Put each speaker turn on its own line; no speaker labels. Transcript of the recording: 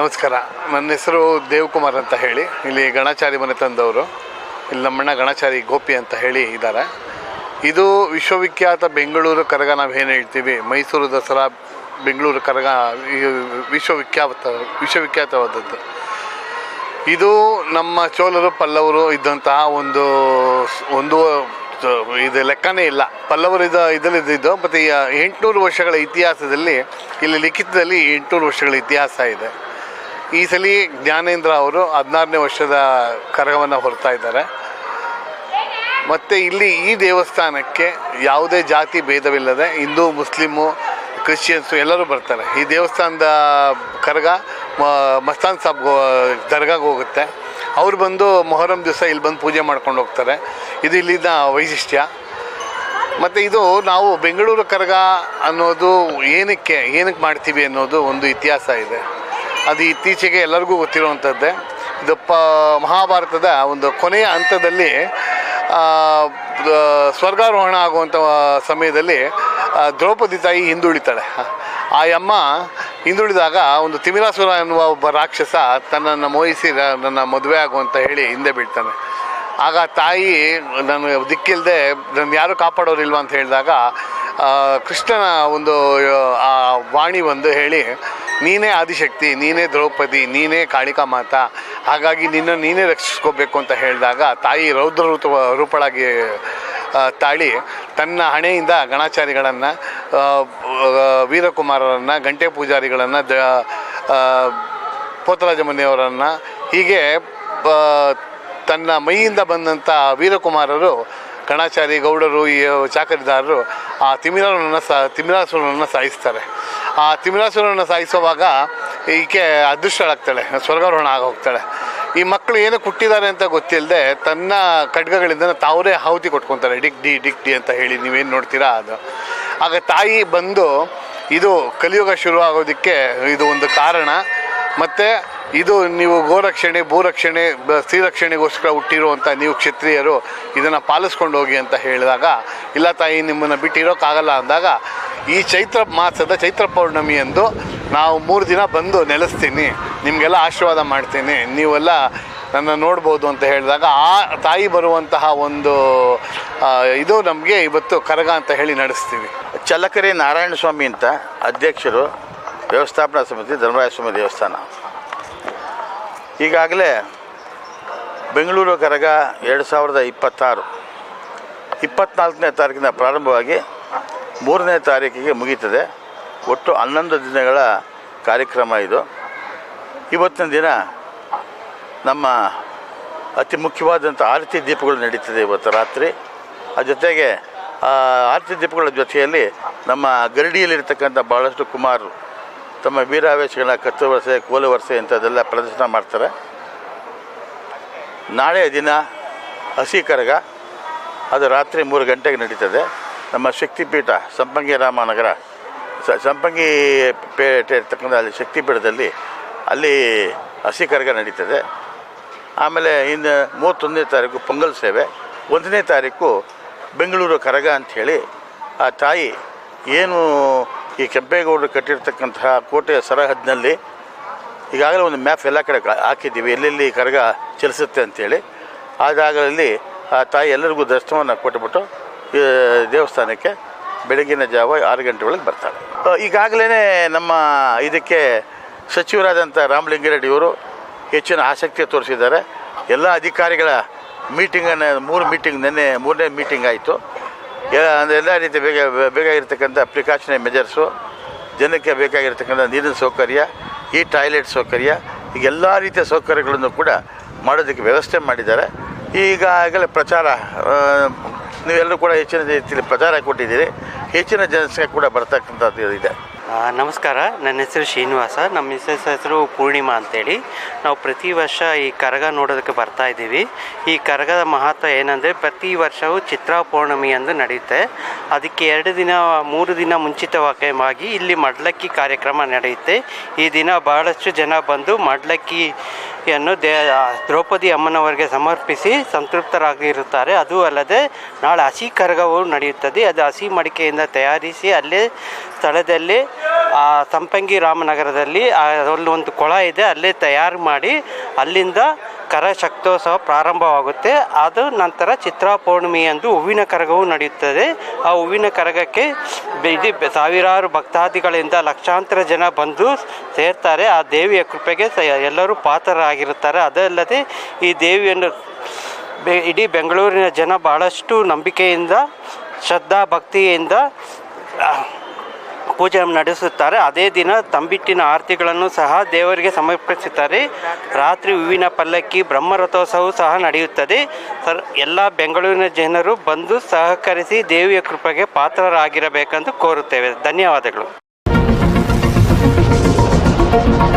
ನಮಸ್ಕಾರ. ನನ್ನ ಹೆಸರು ದೇವಕುಮಾರ್ ಅಂತ ಹೇಳಿ. ಇಲ್ಲಿ ಗಣಾಚಾರಿ ಮನೆ ತಂದವರು. ಇಲ್ಲಿ ನಮ್ಮಣ್ಣ ಗಣಾಚಾರಿ ಗೋಪಿ ಅಂತ ಹೇಳಿ ಇದ್ದಾರೆ. ಇದು ವಿಶ್ವವಿಖ್ಯಾತ ಬೆಂಗಳೂರು ಕರಗ. ನಾವೇನು ಹೇಳ್ತೀವಿ ಮೈಸೂರು ದಸರಾ, ಬೆಂಗಳೂರು ಕರಗ ವಿಶ್ವವಿಖ್ಯಾತವಾದದ್ದು. ಇದು ನಮ್ಮ ಚೋಳರು ಪಲ್ಲವರು ಇದ್ದಂತಹ ಒಂದು ಇದು ಲೆಕ್ಕನೇ ಇಲ್ಲ. ಪಲ್ಲವರು ಇದರಲ್ಲಿದ್ದು ಮತ್ತು 800 ವರ್ಷಗಳ ಇತಿಹಾಸದಲ್ಲಿ, ಇಲ್ಲಿ ಲಿಖಿತದಲ್ಲಿ 800 ವರ್ಷಗಳ ಇತಿಹಾಸ ಇದೆ. ಈ ಸಲ ಜ್ಞಾನೇಂದ್ರ ಅವರು 16ನೇ ವರ್ಷದ ಕರಗವನ್ನು ಹೊರ್ತಾ ಇದ್ದಾರೆ. ಮತ್ತು ಇಲ್ಲಿ ಈ ದೇವಸ್ಥಾನಕ್ಕೆ ಯಾವುದೇ ಜಾತಿ ಭೇದವಿಲ್ಲದೆ ಹಿಂದೂ, ಮುಸ್ಲಿಮು, ಕ್ರಿಶ್ಚಿಯನ್ಸು ಎಲ್ಲರೂ ಬರ್ತಾರೆ. ಈ ದೇವಸ್ಥಾನದ ಕರಗ ಮಸ್ತಾನ್ ಸಾಬ್ ದರ್ಗಾಗೆ ಹೋಗುತ್ತೆ. ಅವ್ರು ಬಂದು ಮೊಹರಂ ದಿವಸ ಇಲ್ಲಿ ಬಂದು ಪೂಜೆ ಮಾಡ್ಕೊಂಡು ಹೋಗ್ತಾರೆ. ಇದು ಇಲ್ಲಿನ ವೈಶಿಷ್ಟ್ಯ. ಮತ್ತು ಇದು ನಾವು ಬೆಂಗಳೂರು ಕರಗ ಅನ್ನೋದು ಏನಕ್ಕೆ ಮಾಡ್ತೀವಿ ಅನ್ನೋದು ಒಂದು ಇತಿಹಾಸ ಇದೆ. ಅದು ಇತ್ತೀಚೆಗೆ ಎಲ್ಲರಿಗೂ ಗೊತ್ತಿರುವಂಥದ್ದೇ. ಇದು ಮಹಾಭಾರತದ ಒಂದು ಕೊನೆಯ ಹಂತದಲ್ಲಿ ಸ್ವರ್ಗಾರೋಹಣ ಆಗುವಂಥ ಸಮಯದಲ್ಲಿ ದ್ರೌಪದಿ ತಾಯಿ ಹಿಂದುಳಿತಾಳೆ. ಆ ಅಮ್ಮ ಹಿಂದುಳಿದಾಗ ಒಂದು ತಿಮಿರಾಸುರ ಎನ್ನುವ ಒಬ್ಬ ರಾಕ್ಷಸ ತನ್ನನ್ನು ಮೋಹಿಸಿ ನನ್ನ ಮದುವೆ ಆಗುವಂತ ಹೇಳಿ ಹಿಂದೆ ಬೀಳ್ತಾನೆ. ಆಗ ತಾಯಿ ನಾನು ದಿಕ್ಕಿಲ್ಲದೆ ನನ್ನ ಯಾರು ಕಾಪಾಡೋರಿಲ್ವ ಅಂತ ಹೇಳಿದಾಗ ಕೃಷ್ಣನ ಒಂದು ಆ ವಾಣಿ ಒಂದು ಹೇಳಿ, ನೀನೇ ಆದಿಶಕ್ತಿ, ನೀನೇ ದ್ರೌಪದಿ, ನೀನೇ ಕಾಳಿಕಾ ಮಾತಾ, ಹಾಗಾಗಿ ನೀನೇ ರಕ್ಷಿಸ್ಕೋಬೇಕು ಅಂತ ಹೇಳಿದಾಗ ತಾಯಿ ರೌದ್ರ ರೂಪಳಾಗಿ ತಾಳಿ ತನ್ನ ಹಣೆಯಿಂದ ಗಣಾಚಾರಿಗಳನ್ನು, ವೀರಕುಮಾರರನ್ನು, ಗಂಟೆ ಪೂಜಾರಿಗಳನ್ನು, ಪೋತರಾಜ ಮನೆಯವರನ್ನು, ಹೀಗೆ ತನ್ನ ಮೈಯಿಂದ ಬಂದಂಥ ವೀರಕುಮಾರರು, ಗಣಾಚಾರಿ ಗೌಡರು, ಈ ಚಾಕರಿದಾರರು ಆ ತಿಮಿರಾಸುರನನ್ನು ಸಾಯಿಸ್ತಾರೆ. ಆ ತಿಮಿರಾಸುರನನ್ನು ಸಾಯಿಸುವಾಗ ಈಕೆ ಅದೃಷ್ಟಳಾಗ್ತಾಳೆ, ಸ್ವರ್ಗಾರೋಹಣ ಆಗೋಗ್ತಾಳೆ. ಈ ಮಕ್ಕಳು ಏನು ಹುಟ್ಟಿದ್ದಾರೆ ಅಂತ ಗೊತ್ತಿಲ್ಲದೆ ತನ್ನ ಖಡ್ಗಗಳಿಂದ ತಾವರೇ ಆಹುತಿ ಕೊಟ್ಕೊತಾರೆ. ಡಿಕ್ ಡಿ ಅಂತ ಹೇಳಿ ನೀವೇನು ನೋಡ್ತೀರಾ ಅದು. ಆಗ ತಾಯಿ ಬಂದು, ಇದು ಕಲಿಯುಗ ಶುರು ಆಗೋದಕ್ಕೆ ಇದು ಒಂದು ಕಾರಣ. ಮತ್ತು ಇದು ನೀವು ಗೋರಕ್ಷಣೆ, ಭೂರಕ್ಷಣೆ, ಸ್ತ್ರೀರಕ್ಷಣೆಗೋಸ್ಕರ ಹುಟ್ಟಿರುವಂಥ ನೀವು ಕ್ಷತ್ರಿಯರು ಇದನ್ನು ಪಾಲಿಸ್ಕೊಂಡು ಹೋಗಿ ಅಂತ ಹೇಳಿದಾಗ, ಇಲ್ಲ ತಾಯಿ ನಿಮ್ಮನ್ನು ಬಿಟ್ಟಿರೋಕ್ಕಾಗಲ್ಲ ಅಂದಾಗ, ಈ ಚೈತ್ರ ಮಾಸದ ಚೈತ್ರ ಪೌರ್ಣಮಿ ಎಂದು ನಾವು 3 ದಿನ ಬಂದು ನೆಲೆಸ್ತೀನಿ, ನಿಮಗೆಲ್ಲ ಆಶೀರ್ವಾದ ಮಾಡ್ತೀನಿ, ನೀವೆಲ್ಲ ನನ್ನ ನೋಡ್ಬೋದು ಅಂತ ಹೇಳಿದಾಗ ಆ ತಾಯಿ ಬರುವಂತಹ ಒಂದು ಇದು ನಮಗೆ ಇವತ್ತು ಕರಗ ಅಂತ ಹೇಳಿ ನಡೆಸ್ತೀವಿ.
ಚಳ್ಳಕೆರೆ ನಾರಾಯಣ ಸ್ವಾಮಿ ಅಂತ ಅಧ್ಯಕ್ಷರು, ವ್ಯವಸ್ಥಾಪನಾ ಸಮಿತಿ, ಧರ್ಮರಾಯ ಸ್ವಾಮಿ ದೇವಸ್ಥಾನ. ಈಗಾಗಲೇ ಬೆಂಗಳೂರು ಕರಗ 2026 24ನೇ ತಾರೀಕಿನ ಪ್ರಾರಂಭವಾಗಿ 3ನೇ ತಾರೀಕಿಗೆ ಮುಗೀತದೆ. ಒಟ್ಟು 11 ದಿನಗಳ ಕಾರ್ಯಕ್ರಮ ಇದು. ಇವತ್ತಿನ ದಿನ ನಮ್ಮ ಅತಿ ಮುಖ್ಯವಾದಂಥ ಆರತಿ ದೀಪಗಳು ನಡೀತದೆ ಇವತ್ತು ರಾತ್ರಿ. ಆ ಜೊತೆಗೆ ಆರತಿ ದೀಪಗಳ ಜೊತೆಯಲ್ಲಿ ನಮ್ಮ ಗರಡಿಯಲ್ಲಿರ್ತಕ್ಕಂಥ ಭಾಳಷ್ಟು ಕುಮಾರರು ತಮ್ಮ ವೀರಾವೇಶಗಳ ಕತ್ತು ವರ್ಷೆ, ಕೋಲು ವರ್ಷೆ ಇಂಥದ್ದೆಲ್ಲ ಪ್ರದರ್ಶನ ಮಾಡ್ತಾರೆ. ನಾಳೆ ದಿನ ಹಸಿ ಕರಗ, ಅದು ರಾತ್ರಿ 3 ಗಂಟೆಗೆ ನಡೀತದೆ. ನಮ್ಮ ಶಕ್ತಿಪೀಠ ಸಂಪಂಗಿ ರಾಮನಗರ ಸಂಪಂಗಿ ಪೇಟೆ ಇರ್ತಕ್ಕಂಥ ಅಲ್ಲಿ ಶಕ್ತಿಪೀಠದಲ್ಲಿ ಅಲ್ಲಿ ಹಸಿ ಕರಗ ನಡೀತದೆ. ಆಮೇಲೆ ಇನ್ನು 31ನೇ ತಾರೀಕು ಪೊಂಗಲ್ ಸೇವೆ, 1ನೇ ತಾರೀಕು ಬೆಂಗಳೂರು ಕರಗ ಅಂಥೇಳಿ ಆ ತಾಯಿ ಏನು ಈ ಕೆಂಪೇಗೌಡರು ಕಟ್ಟಿರ್ತಕ್ಕಂತಹ ಕೋಟೆಯ ಸರಹದ್ದಿನಲ್ಲಿ ಈಗಾಗಲೇ ಒಂದು ಮ್ಯಾಪ್ ಎಲ್ಲ ಕಡೆ ಹಾಕಿದ್ದೀವಿ, ಎಲ್ಲೆಲ್ಲಿ ಕರಗ ಚಲಿಸುತ್ತೆ ಅಂಥೇಳಿ. ಆ ಜಾಗದಲ್ಲಿ ಆ ತಾಯಿ ಎಲ್ಲರಿಗೂ ದರ್ಶನವನ್ನು ಕೊಟ್ಟುಬಿಟ್ಟು ದೇವಸ್ಥಾನಕ್ಕೆ ಬೆಳಗಿನ ಜಾವ 6 ಗಂಟೆ ಒಳಗೆ ಬರ್ತಾಳೆ. ಈಗಾಗಲೇ ನಮ್ಮ ಇದಕ್ಕೆ ಸಚಿವರಾದಂಥ ರಾಮಲಿಂಗಾರೆಡ್ಡಿಯವರು ಹೆಚ್ಚಿನ ಆಸಕ್ತಿ ತೋರಿಸಿದ್ದಾರೆ. ಎಲ್ಲ ಅಧಿಕಾರಿಗಳ ಮೀಟಿಂಗನ್ನು 3 ಮೀಟಿಂಗ್, ನೆನ್ನೆ 3ನೇ ಮೀಟಿಂಗ್ ಆಯಿತು. ಎಲ್ಲ ರೀತಿ ಬೇಕಾಗಿರ್ತಕ್ಕಂಥ ಪ್ರಿಕಾಷನರಿ ಮೆಜರ್ಸು, ಜನಕ್ಕೆ ಬೇಕಾಗಿರ್ತಕ್ಕಂಥ ನೀರಿನ ಸೌಕರ್ಯ, ಈ ಟಾಯ್ಲೆಟ್ ಸೌಕರ್ಯ, ಈಗ ಎಲ್ಲ ರೀತಿಯ ಸೌಕರ್ಯಗಳನ್ನು ಕೂಡ ಮಾಡೋದಕ್ಕೆ ವ್ಯವಸ್ಥೆ ಮಾಡಿದ್ದಾರೆ. ಈಗಾಗಲೇ ಪ್ರಚಾರ, ನೀವೆಲ್ಲರೂ ಕೂಡ ಹೆಚ್ಚಿನ ರೀತಿಯಲ್ಲಿ ಪ್ರಚಾರ ಕೊಟ್ಟಿದ್ದೀರಿ. ಹೆಚ್ಚಿನ ಜನಸಂಖ್ಯೆ ಕೂಡ ಬರ್ತಕ್ಕಂಥದ್ದು ಇದೆ.
ನಮಸ್ಕಾರ, ನನ್ನ ಹೆಸರು ಶ್ರೀನಿವಾಸ, ನಮ್ಮ ಮಿಸ್ಸಸ್ ಹೆಸರು ಪೂರ್ಣಿಮಾ ಅಂತೇಳಿ. ನಾವು ಪ್ರತಿ ವರ್ಷ ಈ ಕರಗ ನೋಡೋದಕ್ಕೆ ಬರ್ತಾ ಇದ್ದೀವಿ. ಈ ಕರಗದ ಮಹತ್ವ ಏನಂದರೆ, ಪ್ರತಿ ವರ್ಷವೂ ಚಿತ್ರಾ ಪೌರ್ಣಮಿ ಎಂದು ನಡೆಯುತ್ತೆ. ಅದಕ್ಕೆ 3 ದಿನ ಮುಂಚಿತವಾಗಿ ಇಲ್ಲಿ ಮಡ್ಲಕ್ಕಿ ಕಾರ್ಯಕ್ರಮ ನಡೆಯುತ್ತೆ. ಈ ದಿನ ಬಹಳಷ್ಟು ಜನ ಬಂದು ಮಡ್ಲಕ್ಕಿಯನ್ನು ದ್ರೌಪದಿ ಅಮ್ಮನವರಿಗೆ ಸಮರ್ಪಿಸಿ ಸಂತೃಪ್ತರಾಗಿರುತ್ತಾರೆ. ಅದೂ ಅಲ್ಲದೆ ನಾಳೆ ಹಸಿ ಕರಗವು ನಡೆಯುತ್ತದೆ. ಅದು ಹಸಿ ಮಡಿಕೆಯಿಂದ ತಯಾರಿಸಿ ಅಲ್ಲೇ ಸ್ಥಳದಲ್ಲೇ ಸಂಪಂಗಿ ರಾಮನಗರದಲ್ಲಿ ಅಲ್ಲಿ ಒಂದು ಕೊಳ ಇದೆ, ಅಲ್ಲೇ ತಯಾರು ಮಾಡಿ ಅಲ್ಲಿಂದ ಕರ ಶಕ್ತೋತ್ಸವ ಪ್ರಾರಂಭವಾಗುತ್ತೆ. ಅದು ನಂತರ ಚಿತ್ರಾ ಪೌರ್ಣಿಮೆಯಂದು ಹೂವಿನ ಕರಗವು ನಡೆಯುತ್ತದೆ. ಆ ಹೂವಿನ ಕರಗಕ್ಕೆ ಸಾವಿರಾರು ಭಕ್ತಾದಿಗಳಿಂದ ಲಕ್ಷಾಂತರ ಜನ ಬಂದು ಸೇರ್ತಾರೆ. ಆ ದೇವಿಯ ಕೃಪೆಗೆ ಎಲ್ಲರೂ ಪಾತ್ರರಾಗಿರುತ್ತಾರೆ. ಅದಲ್ಲದೆ ಈ ದೇವಿಯನ್ನು ಇಡೀ ಬೆಂಗಳೂರಿನ ಜನ ಬಹಳಷ್ಟು ನಂಬಿಕೆಯಿಂದ ಶ್ರದ್ಧಾ ಭಕ್ತಿಯಿಂದ ಪೂಜೆ ನಡೆಸುತ್ತಾರೆ. ಅದೇ ದಿನ ತಂಬಿಟ್ಟಿನ ಆರತಿಗಳನ್ನು ಸಹ ದೇವರಿಗೆ ಸಮರ್ಪಿಸುತ್ತಾರೆ. ರಾತ್ರಿ ಹೂವಿನ ಪಲ್ಲಕ್ಕಿ ಬ್ರಹ್ಮರಥೋತ್ಸವವು ಸಹ ನಡೆಯುತ್ತದೆ. ಎಲ್ಲ ಬೆಂಗಳೂರಿನ ಜನರು ಬಂದು ಸಹಕರಿಸಿ ದೇವಿಯ ಕೃಪೆಗೆ ಪಾತ್ರರಾಗಿರಬೇಕೆಂದು ಕೋರುತ್ತೇವೆ. ಧನ್ಯವಾದಗಳು.